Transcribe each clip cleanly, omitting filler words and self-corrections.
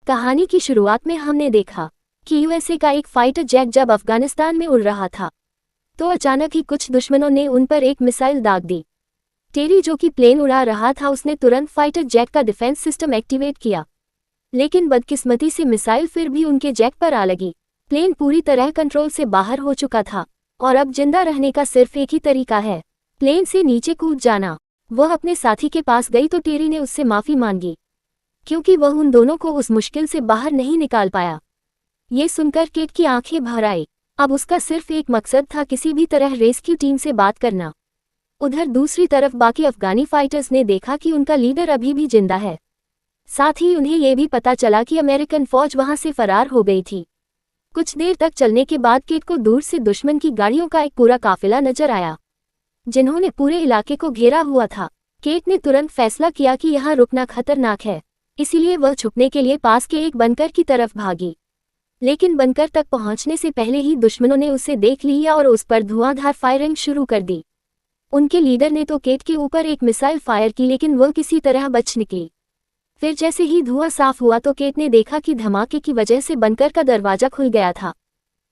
कहानी की शुरुआत में हमने देखा कि यूएसए का एक फाइटर जेट जब अफगानिस्तान में उड़ रहा था तो अचानक ही कुछ दुश्मनों ने उन पर एक मिसाइल दाग दी। टेरी जो कि प्लेन उड़ा रहा था उसने तुरंत फाइटर जेट का डिफेंस सिस्टम एक्टिवेट किया, लेकिन बदकिस्मती से मिसाइल फिर भी उनके जेट पर आ लगी। प्लेन पूरी तरह कंट्रोल से बाहर हो चुका था और अब जिंदा रहने का सिर्फ एक ही तरीका है, प्लेन से नीचे कूद जाना। वह अपने साथी के पास गई तो टेरी ने उससे माफी मांगी क्योंकि वह उन दोनों को उस मुश्किल से बाहर नहीं निकाल पाया। ये सुनकर केट की आंखें भर आई। अब उसका सिर्फ एक मकसद था, किसी भी तरह रेस्क्यू टीम से बात करना। उधर दूसरी तरफ बाकी अफगानी फाइटर्स ने देखा कि उनका लीडर अभी भी जिंदा है। साथ ही उन्हें यह भी पता चला कि अमेरिकन फौज वहां से फरार हो गई थी। कुछ देर तक चलने के बाद केट को दूर से दुश्मन की गाड़ियों का एक पूरा काफिला नजर आया जिन्होंने पूरे इलाके को घेरा हुआ था। केट ने तुरंत फैसला किया कि यहाँ रुकना खतरनाक है, इसीलिए वह छुपने के लिए पास के एक बंकर की तरफ भागी। लेकिन बंकर तक पहुंचने से पहले ही दुश्मनों ने उसे देख लिया और उस पर धुआंधार फायरिंग शुरू कर दी। उनके लीडर ने तो केट के ऊपर एक मिसाइल फायर की, लेकिन वह किसी तरह बच निकली। फिर जैसे ही धुआं साफ हुआ तो केट ने देखा कि धमाके की वजह से बंकर का दरवाजा खुल गया था।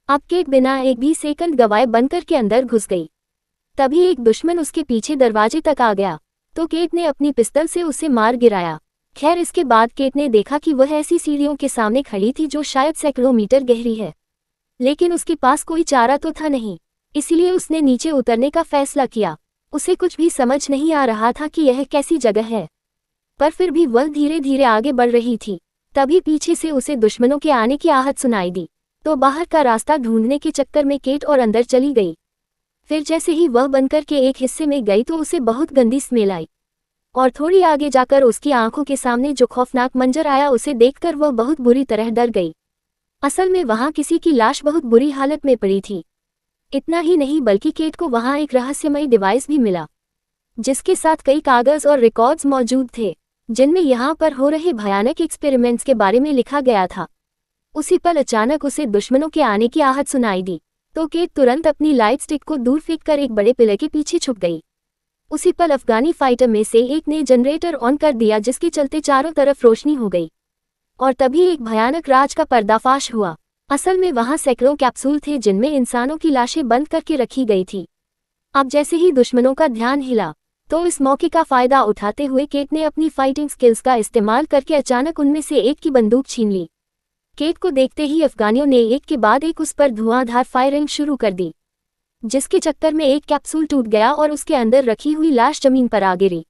अब केट बिना एक भी सेकंड गवाए बंकर के अंदर घुस गई। तभी एक दुश्मन उसके पीछे दरवाजे तक आ गया तो केट ने अपनी पिस्तौल से उसे मार गिराया। खैर, इसके बाद केट ने देखा कि वह ऐसी सीढ़ियों के सामने खड़ी थी जो शायद सैकड़ों मीटर गहरी है, लेकिन उसके पास कोई चारा तो था नहीं, इसलिए उसने नीचे उतरने का फैसला किया। उसे कुछ भी समझ नहीं आ रहा था कि यह कैसी जगह है, पर फिर भी वह धीरे धीरे आगे बढ़ रही थी। तभी पीछे से उसे दुश्मनों के आने की आहट सुनाई दी तो बाहर का रास्ता ढूंढने के चक्कर में केट और अंदर चली गई। फिर जैसे ही वह बंकर के एक हिस्से में गई तो उसे बहुत गंदी स्मेल आई और थोड़ी आगे जाकर उसकी आंखों के सामने जो खौफनाक मंजर आया उसे देखकर वह बहुत बुरी तरह डर गई। असल में वहां किसी की लाश बहुत बुरी हालत में पड़ी थी। इतना ही नहीं बल्कि केट को वहां एक रहस्यमयी डिवाइस भी मिला जिसके साथ कई कागज और रिकॉर्ड्स मौजूद थे जिनमें यहाँ पर हो रहे भयानक एक्सपेरिमेंट्स के बारे में लिखा गया था। उसी पल अचानक उसे दुश्मनों के आने की आहट सुनाई दी तो केट तुरंत अपनी लाइट स्टिक को दूर फेंककर एक बड़े पिलर के पीछे छुप गई। उसी पल अफगानी फाइटर में से एक ने जनरेटर ऑन कर दिया जिसके चलते चारों तरफ रोशनी हो गई और तभी एक भयानक राज का पर्दाफाश हुआ। असल में वहां सैकड़ों कैप्सूल थे जिनमें इंसानों की लाशें बंद करके रखी गई थी। अब जैसे ही दुश्मनों का ध्यान हिला तो इस मौके का फायदा उठाते हुए केट ने अपनी फाइटिंग स्किल्स का इस्तेमाल करके अचानक उनमें से एक की बंदूक छीन ली। केट को देखते ही अफगानियों ने एक के बाद एक उस पर धुआंधार फायरिंग शुरू कर दी जिसके चक्कर में एक कैप्सूल टूट गया और उसके अंदर रखी हुई लाश जमीन पर आ गिरी।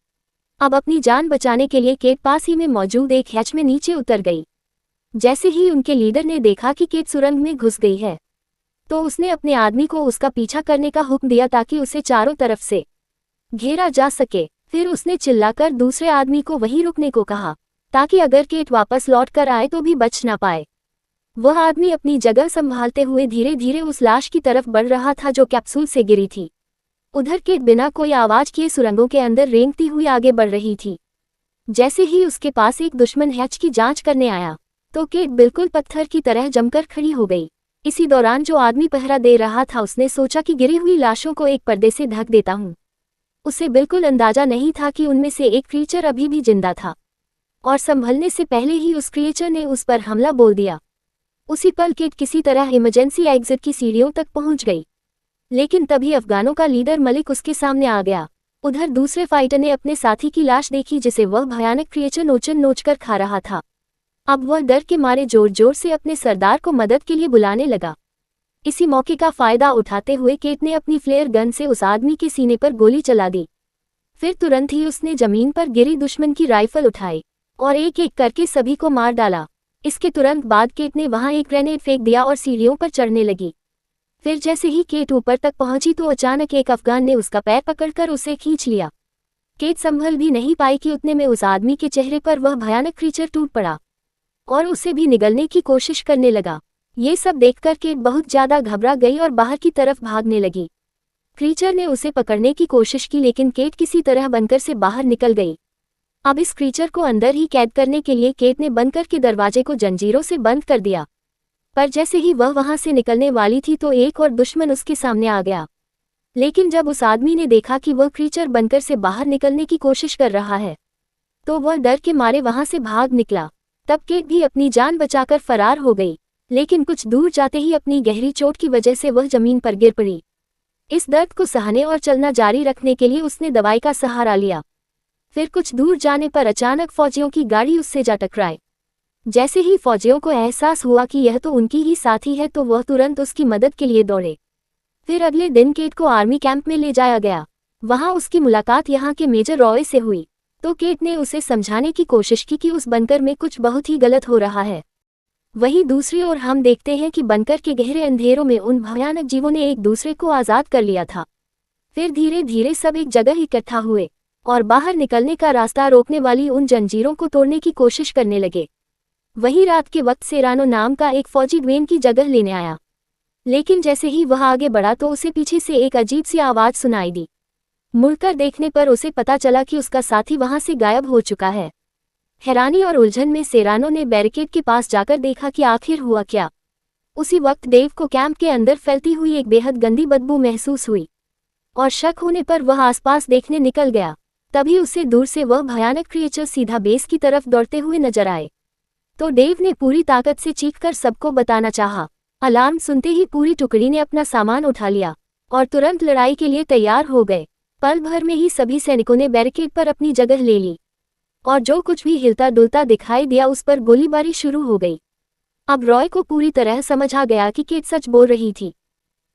अब अपनी जान बचाने के लिए केट पास ही में मौजूद एक हैच में नीचे उतर गई। जैसे ही उनके लीडर ने देखा कि केट सुरंग में घुस गई है तो उसने अपने आदमी को उसका पीछा करने का हुक्म दिया ताकि उसे चारों तरफ से घेरा जा सके। फिर उसने चिल्लाकर दूसरे आदमी को वहीं रुकने को कहा ताकि अगर केट वापस लौट कर आए तो भी बच ना पाए। वह आदमी अपनी जगह संभालते हुए धीरे धीरे उस लाश की तरफ बढ़ रहा था जो कैप्सूल से गिरी थी। उधर केट बिना कोई आवाज किए सुरंगों के अंदर रेंगती हुई आगे बढ़ रही थी। जैसे ही उसके पास एक दुश्मन हैच की जांच करने आया तो केट बिल्कुल पत्थर की तरह जमकर खड़ी हो गई। इसी दौरान जो आदमी पहरा दे रहा था उसने सोचा कि गिरी हुई लाशों को एक पर्दे से ढक देता हूं। उसे बिल्कुल अंदाजा नहीं था कि उनमें से एक क्रिएचर अभी भी जिंदा था और संभलने से पहले ही उस क्रिएचर ने उस पर हमला बोल दिया। उसी पल केट किसी तरह इमरजेंसी एग्जिट की सीढ़ियों तक पहुंच गई, लेकिन तभी अफगानों का लीडर मलिक उसके सामने आ गया। उधर दूसरे फाइटर ने अपने साथी की लाश देखी जिसे वह भयानक क्रिएचर नोचन नोचकर खा रहा था। अब वह डर के मारे जोर जोर से अपने सरदार को मदद के लिए बुलाने लगा। इसी मौके का फायदा उठाते हुए केट ने अपनी फ्लेयर गन से उस आदमी के सीने पर गोली चला दी। फिर तुरंत ही उसने जमीन पर गिरी दुश्मन की राइफल उठाई और एक एक करके सभी को मार डाला। इसके तुरंत बाद केट ने वहां एक ग्रेनेड फेंक दिया और सीढ़ियों पर चढ़ने लगी। फिर जैसे ही केट ऊपर तक पहुंची तो अचानक एक अफगान ने उसका पैर पकड़कर उसे खींच लिया। केट संभल भी नहीं पाई कि उतने में उस आदमी के चेहरे पर वह भयानक क्रीचर टूट पड़ा और उसे भी निगलने की कोशिश करने लगा। ये सब देखकर केट बहुत ज्यादा घबरा गई और बाहर की तरफ भागने लगी। क्रीचर ने उसे पकड़ने की कोशिश की लेकिन केट किसी तरह बंकर से बाहर निकल गई। अब इस क्रीचर को अंदर ही कैद करने के लिए केट ने बंकर के दरवाजे को जंजीरों से बंद कर दिया, पर जैसे ही वह वहां से निकलने वाली थी तो एक और दुश्मन उसके सामने आ गया। लेकिन जब उस आदमी ने देखा कि वह क्रीचर बंकर से बाहर निकलने की कोशिश कर रहा है तो वह डर के मारे वहां से भाग निकला। तब केट भी अपनी जान बचाकर फरार हो गई, लेकिन कुछ दूर जाते ही अपनी गहरी चोट की वजह से वह जमीन पर गिर पड़ी। इस दर्द को सहने और चलना जारी रखने के लिए उसने दवाई का सहारा लिया। फिर कुछ दूर जाने पर अचानक फौजियों की गाड़ी उससे जा टकराई। जैसे ही फौजियों को एहसास हुआ कि यह तो उनकी ही साथी है तो वह तुरंत उसकी मदद के लिए दौड़े। फिर अगले दिन केट को आर्मी कैंप में ले जाया गया। वहां उसकी मुलाकात यहाँ के मेजर रॉय से हुई, तो केट ने उसे समझाने की कोशिश की कि उस बंकर में कुछ बहुत ही गलत हो रहा है। वहीं दूसरी ओर हम देखते हैं कि बंकर के गहरे अंधेरों में उन भयानक जीवों ने एक दूसरे को आज़ाद कर लिया था। फिर धीरे धीरे सब एक जगह इकट्ठा हुए और बाहर निकलने का रास्ता रोकने वाली उन जंजीरों को तोड़ने की कोशिश करने लगे। वहीं रात के वक्त सेरानो नाम का एक फौजी ड्वेन की जगह लेने आया, लेकिन जैसे ही वह आगे बढ़ा तो उसे पीछे से एक अजीब सी आवाज़ सुनाई दी। मुड़कर देखने पर उसे पता चला कि उसका साथी वहां से गायब हो चुका है। हैरानी और उलझन में सेरानो ने बैरिकेड के पास जाकर देखा कि आखिर हुआ क्या। उसी वक्त डेव को कैंप के अंदर फैलती हुई एक बेहद गंदी बदबू महसूस हुई और शक होने पर वह आसपास देखने निकल गया। तभी उसे दूर से वह भयानक क्रिएचर सीधा बेस की तरफ दौड़ते हुए नजर आए। तो डेव ने पूरी ताकत से चीखकर सबको बताना चाहा। अलार्म सुनते ही पूरी टुकड़ी ने अपना सामान उठा लिया और तुरंत लड़ाई के लिए तैयार हो गए। पल भर में ही सभी सैनिकों ने बैरिकेड पर अपनी जगह ले ली और जो कुछ भी हिलता डुलता दिखाई दिया उस पर गोलीबारी शुरू हो गई। अब रॉय को पूरी तरह समझ आ गया कि केट सच बोल रही थी।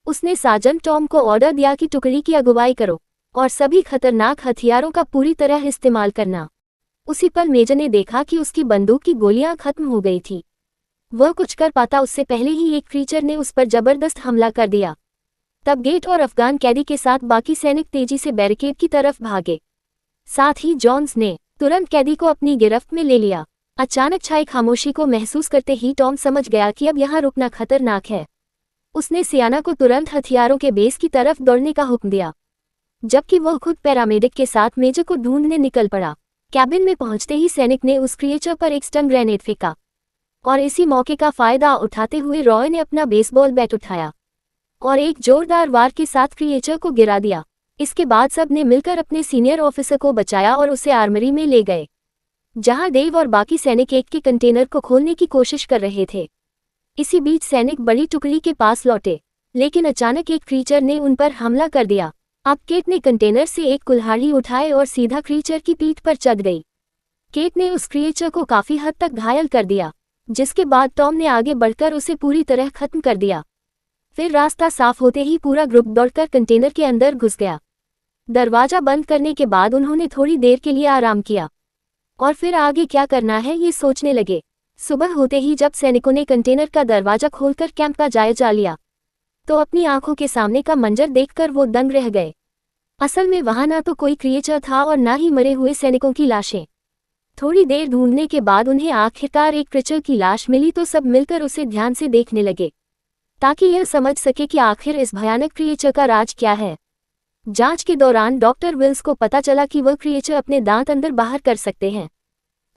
उसने सार्जेंट टॉम को ऑर्डर दिया कि टुकड़ी की अगुवाई करो और सभी खतरनाक हथियारों का पूरी तरह इस्तेमाल करना। उसी पल मेजर ने देखा कि उसकी बंदूक की गोलियां खत्म हो गई थी। वह कुछ कर पाता उससे पहले ही एक क्रीचर ने उस पर जबरदस्त हमला कर दिया। तब गेट और अफगान कैदी के साथ बाकी सैनिक तेजी से बैरिकेड की तरफ भागे। साथ ही जॉन्स ने तुरंत कैदी को अपनी गिरफ्त में ले लिया। अचानक छाई खामोशी को महसूस करते ही टॉम समझ गया कि अब यहाँ रुकना खतरनाक है। उसने सियाना को तुरंत हथियारों के बेस की तरफ दौड़ने का हुक्म दिया, जबकि वह खुद पैरामेडिक के साथ मेजर को ढूंढने निकल पड़ा। कैबिन में पहुंचते ही सैनिक ने उस क्रिएचर पर एक स्टन ग्रेनेड फेंका और इसी मौके का फायदा उठाते हुए रॉय ने अपना बेसबॉल बैट उठाया और एक जोरदार वार के साथ क्रिएचर को गिरा दिया। इसके बाद सब ने मिलकर अपने सीनियर ऑफिसर को बचाया और उसे आर्मरी में ले गए, जहां डेव और बाकी सैनिक एक के कंटेनर को खोलने की कोशिश कर रहे थे। इसी बीच सैनिक बड़ी टुकड़ी के पास लौटे, लेकिन अचानक एक क्रीचर ने उन पर हमला कर दिया। अब केट ने कंटेनर से एक कुल्हाड़ी उठाए और सीधा क्रीचर की पीठ पर चढ़ गई। केट ने उस क्रीचर को काफी हद तक घायल कर दिया, जिसके बाद टॉम ने आगे बढ़कर उसे पूरी तरह खत्म कर दिया। फिर रास्ता साफ होते ही पूरा ग्रुप दौड़कर कंटेनर के अंदर घुस गया। दरवाजा बंद करने के बाद उन्होंने थोड़ी देर के लिए आराम किया और फिर आगे क्या करना है ये सोचने लगे। सुबह होते ही जब सैनिकों ने कंटेनर का दरवाजा खोलकर कैंप का जायजा लिया, तो अपनी आंखों के सामने का मंजर देखकर वो दंग रह गए। असल में वहां ना तो कोई क्रिएचर था और ना ही मरे हुए सैनिकों की लाशें। थोड़ी देर ढूंढने के बाद उन्हें आखिरकार एक क्रिएचर की लाश मिली, तो सब मिलकर उसे ध्यान से देखने लगे ताकि यह समझ सके कि आखिर इस भयानक क्रिएचर का राज क्या है। जांच के दौरान डॉक्टर विल्स को पता चला कि वह क्रिएचर अपने दांत अंदर बाहर कर सकते हैं।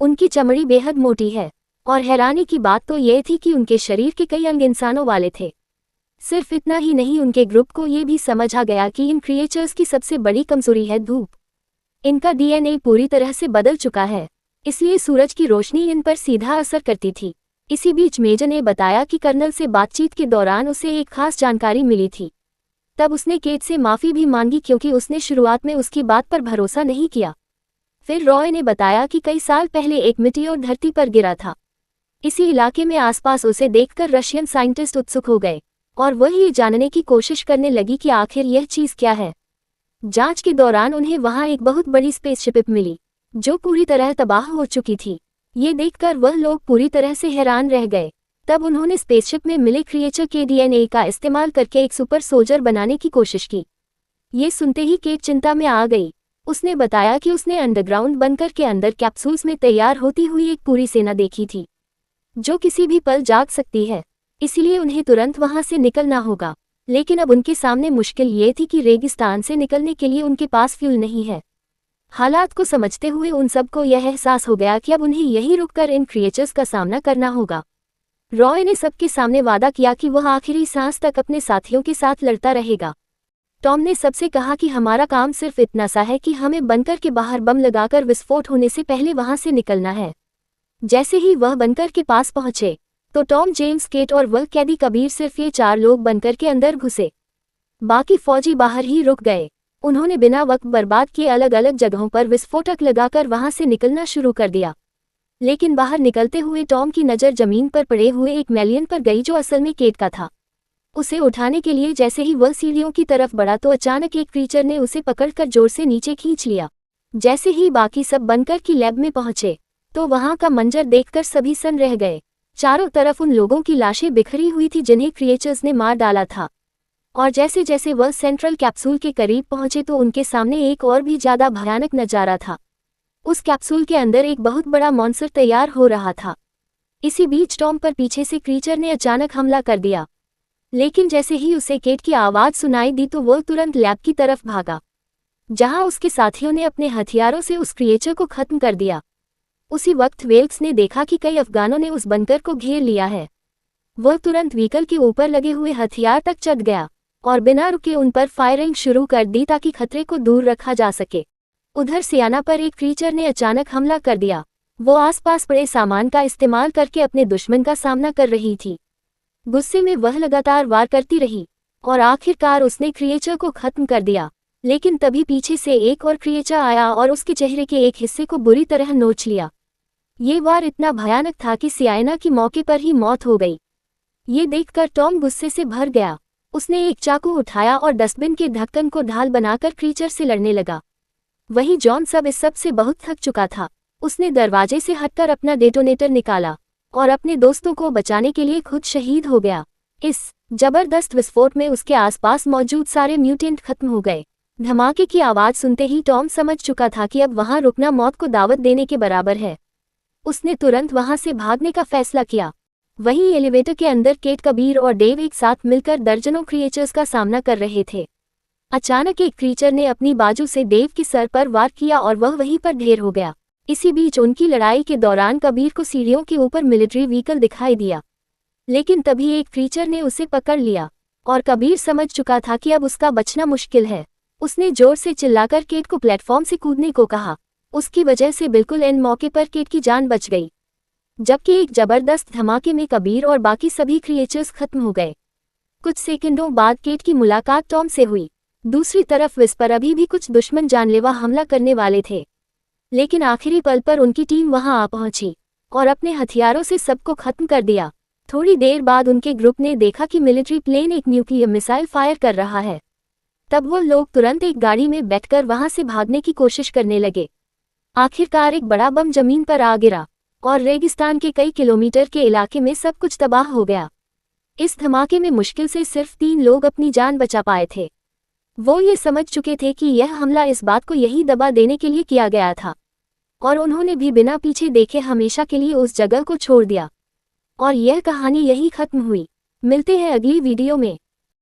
उनकी चमड़ी बेहद मोटी है और हैरानी की बात तो यह थी कि उनके शरीर के कई अंग इंसानों वाले थे। सिर्फ इतना ही नहीं, उनके ग्रुप को यह भी समझ आ गया कि इन क्रिएचर्स की सबसे बड़ी कमजोरी है धूप। इनका डीएनए पूरी तरह से बदल चुका है, इसलिए सूरज की रोशनी इन पर सीधा असर करती थी। इसी बीच मेजर ने बताया कि कर्नल से बातचीत के दौरान उसे एक खास जानकारी मिली थी। तब उसने केट से माफ़ी भी मांगी क्योंकि उसने शुरुआत में उसकी बात पर भरोसा नहीं किया। फिर रॉय ने बताया कि कई साल पहले एक मीटियोर धरती पर गिरा था। इसी इलाके में आसपास उसे देखकर रशियन साइंटिस्ट उत्सुक हो गए और वह ये जानने की कोशिश करने लगी कि आखिर यह चीज़ क्या है। जांच के दौरान उन्हें वहां एक बहुत बड़ी स्पेसशिप मिली जो पूरी तरह तबाह हो चुकी थी। ये देखकर वह लोग पूरी तरह से हैरान रह गए। तब उन्होंने स्पेसशिप में मिले क्रिएचर के डीएनए का इस्तेमाल करके एक सुपर सोल्जर बनाने की कोशिश की। ये सुनते ही केट चिंता में आ गई। उसने बताया कि उसने अंडरग्राउंड बंकर के अंदर कैप्सूल्स में तैयार होती हुई एक पूरी सेना देखी थी जो किसी भी पल जाग सकती है, इसीलिए उन्हें तुरंत वहां से निकलना होगा। लेकिन अब उनके सामने मुश्किल ये थी कि रेगिस्तान से निकलने के लिए उनके पास फ्यूल नहीं है। हालात को समझते हुए उन सबको यह एहसास हो गया कि अब उन्हें यहीं रुककर इन क्रिएचर्स का सामना करना होगा। रॉय ने सबके सामने वादा किया कि वह आखिरी सांस तक अपने साथियों के साथ लड़ता रहेगा। टॉम ने सबसे कहा कि हमारा काम सिर्फ इतना सा है कि हमें बंकर के बाहर बम लगाकर विस्फोट होने से पहले वहां से निकलना है। जैसे ही वह बंकर के पास पहुंचे तो टॉम, जेम्स, केट और वह कैदी कबीर, सिर्फ ये 4 लोग बंकर के अंदर घुसे। बाकी फौजी बाहर ही रुक गए। उन्होंने बिना वक्त बर्बाद किए अलग अलग जगहों पर विस्फोटक लगाकर वहां से निकलना शुरू कर दिया। लेकिन बाहर निकलते हुए टॉम की नज़र जमीन पर पड़े हुए एक मेलियन पर गई, जो असल में केट का था। उसे उठाने के लिए जैसे ही वह सीढ़ियों की तरफ बढ़ा तो अचानक एक क्रीचर ने उसे पकड़कर जोर से नीचे खींच लिया। जैसे ही बाकी सब बंकर की लैब में पहुंचे तो वहां का मंजर देखकर सभी सन्न रह गए। चारों तरफ उन लोगों की लाशें बिखरी हुई थी जिन्हें क्रिएचर्स ने मार डाला था। और जैसे जैसे वह सेंट्रल कैप्सूल के करीब पहुंचे तो उनके सामने एक और भी ज्यादा भयानक नजारा था। उस कैप्सूल के अंदर एक बहुत बड़ा मॉन्स्टर तैयार हो रहा था। इसी बीच टॉम पर पीछे से क्रीचर ने अचानक हमला कर दिया। लेकिन जैसे ही उसे केट की आवाज सुनाई दी तो वह तुरंत लैब की तरफ भागा, जहां उसके साथियों ने अपने हथियारों से उस क्रिएचर को खत्म कर दिया। उसी वक्त वेल्स ने देखा कि कई अफगानों ने उस बंकर को घेर लिया है। वह तुरंत व्हीकल के ऊपर लगे हुए हथियार तक चढ़ गया और बिना रुके उन पर फायरिंग शुरू कर दी ताकि खतरे को दूर रखा जा सके। उधर सियाना पर एक क्रीचर ने अचानक हमला कर दिया। वो आसपास पड़े सामान का इस्तेमाल करके अपने दुश्मन का सामना कर रही थी। गुस्से में वह लगातार वार करती रही और आखिरकार उसने क्रिएचर को खत्म कर दिया। लेकिन तभी पीछे से एक और क्रिएचर आया और उसके चेहरे के एक हिस्से को बुरी तरह नोच लिया। ये वार इतना भयानक था कि सियाना की मौके पर ही मौत हो गई। ये देखकर टॉम गुस्से से भर गया। उसने एक चाकू उठाया और डस्टबिन के ढक्कन को ढाल बनाकर क्रीचर से लड़ने लगा। वहीं जॉन सब इस सब से बहुत थक चुका था। उसने दरवाजे से हटकर अपना डेटोनेटर निकाला और अपने दोस्तों को बचाने के लिए खुद शहीद हो गया। इस जबरदस्त विस्फोट में उसके आसपास मौजूद सारे म्यूटेंट खत्म हो गए। धमाके की आवाज सुनते ही टॉम समझ चुका था कि अब वहां रुकना मौत को दावत देने के बराबर है। उसने तुरंत वहां से भागने का फैसला किया। वहीं एलिवेटर के अंदर केट, कबीर और डेव एक साथ मिलकर दर्जनों क्रिएचर्स का सामना कर रहे थे। अचानक एक क्रीचर ने अपनी बाजू से डेव के सर पर वार किया और वह वहीं पर ढेर हो गया। इसी बीच उनकी लड़ाई के दौरान कबीर को सीढ़ियों के ऊपर मिलिट्री व्हीकल दिखाई दिया। लेकिन तभी एक क्रीचर ने उसे पकड़ लिया और कबीर समझ चुका था कि अब उसका बचना मुश्किल है। उसने जोर से चिल्लाकर केट को प्लेटफॉर्म से कूदने को कहा। उसकी वजह से बिल्कुल एंड मौके पर केट की जान बच गई, जबकि एक जबरदस्त धमाके में कबीर और बाकी सभी क्रिएचर्स खत्म हो गए। कुछ सेकंडों बाद केट की मुलाकात टॉम से हुई। दूसरी तरफ विस्पर अभी भी कुछ दुश्मन जानलेवा हमला करने वाले थे, लेकिन आखिरी पल पर उनकी टीम वहां आ पहुंची और अपने हथियारों से सबको खत्म कर दिया। थोड़ी देर बाद उनके ग्रुप ने देखा कि मिलिट्री प्लेन एक न्यूक्लियर मिसाइल फायर कर रहा है। तब वो लोग तुरंत एक गाड़ी में बैठकर वहां से भागने की कोशिश करने लगे। आखिरकार एक बड़ा बम जमीन पर आ गिरा और रेगिस्तान के कई किलोमीटर के इलाके में सब कुछ तबाह हो गया। इस धमाके में मुश्किल से सिर्फ 3 लोग अपनी जान बचा पाए थे। वो ये समझ चुके थे कि यह हमला इस बात को यही दबा देने के लिए किया गया था और उन्होंने भी बिना पीछे देखे हमेशा के लिए उस जगह को छोड़ दिया। और यह कहानी यही खत्म हुई। मिलते हैं अगली वीडियो में।